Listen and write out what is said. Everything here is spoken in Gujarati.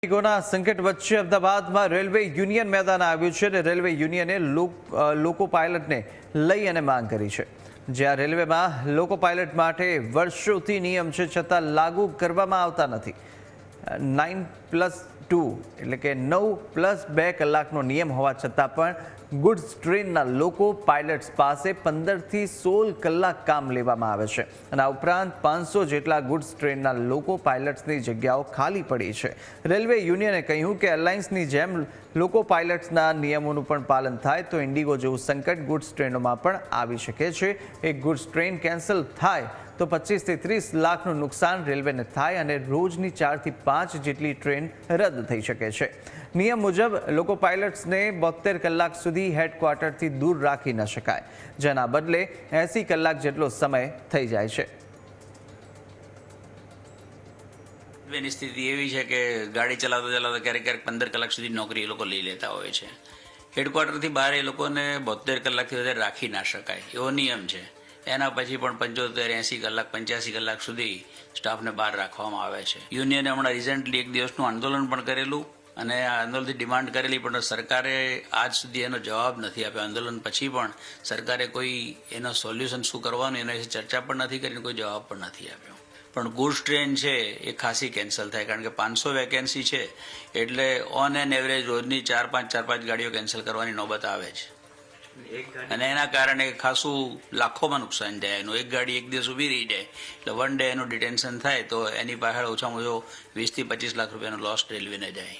કોરોના સંકટ વચ્ચે અમદાવાદમાં રેલવે યુનિયન મેદાન આવ્યું છે અને રેલવે યુનિયને લોકો પાયલટને લઈ અને માંગ કરી છે। જ્યાં રેલવેમાં લોકો પાયલટ માટે વર્ષોથી નિયમ છે છતાં લાગુ કરવામાં આવતા નથી। 9+2 એટલે કે 9+2 કલાકનો નિયમ હોવા છતાં પણ ગુડ્સ ટ્રેનના લોકો પાયલટ્સ પાસે 15થી 16 કલાક કામ લેવામાં આવે છે અને આ ઉપરાંત 500 જેટલા ગુડ્સ ટ્રેનના લોકો પાયલટ્સની જગ્યાઓ ખાલી પડી છે। રેલવે યુનિયને કહ્યું કે એરલાઇન્સની જેમ લોકો પાયલટ્સના નિયમોનું પણ પાલન થાય તો ઇન્ડિગો જેવું સંકટ ગુડ્સ ટ્રેનોમાં પણ આવી શકે છે। એક ગુડ્સ ટ્રેન કેન્સલ થાય તો 25 થી 30 લાખનું નુકસાન રેલવેને થાય અને રોજની 4 થી 5 જેટલી ટ્રેન રદ થઈ શકે છે। નિયમ મુજબ લોકો પાયલટ્સને 72 કલાક સુધી હેડક્વાર્ટરથી દૂર રાખી ન શકાય, જેના બદલે 80 કલાક જેટલો સમય થઈ જાય છે। એની સ્થિતિ એવી છે કે ગાડી ચલાવતા ચલાવતા ક્યારેક 15 કલાક સુધી નોકરી એ લોકો લઈ લેતા હોય છે। હેડક્વાર્ટરથી બહાર એ લોકોને 72 કલાકથી વધારે રાખી ના શકાય એવો નિયમ છે। એના પછી પણ 75, 80 કલાક, 85 કલાક સુધી સ્ટાફને બહાર રાખવામાં આવે છે। યુનિયને હમણાં રિસેન્ટલી એક દિવસનું આંદોલન પણ કરેલું અને આ આંદોલનથી ડિમાન્ડ કરેલી, પણ સરકારે આજ સુધી એનો જવાબ નથી આપ્યો। આંદોલન પછી પણ સરકારે કોઈ એનો સોલ્યુશન શું કરવાનું એના વિશે ચર્ચા પણ નથી કરી, કોઈ જવાબ પણ નથી આપ્યો। પણ ગુડ્સ ટ્રેન છે એ ખાસી કેન્સલ થાય, કારણ કે 500 વેકેન્સી છે એટલે ઓન એન એવરેજ રોજની 4-5 ગાડીઓ કેન્સલ કરવાની નોબત આવે છે અને એના કારણે ખાસું લાખોમાં નુકસાન જાય। એનું એક ગાડી એક દિવસ ઊભી રહી જાય એટલે વન ડે એનું ડિટેન્શન થાય તો એની પાછળ ઓછામાં ઓછો 20 થી 25 લાખ રૂપિયાનો લોસ રેલવેને જાય।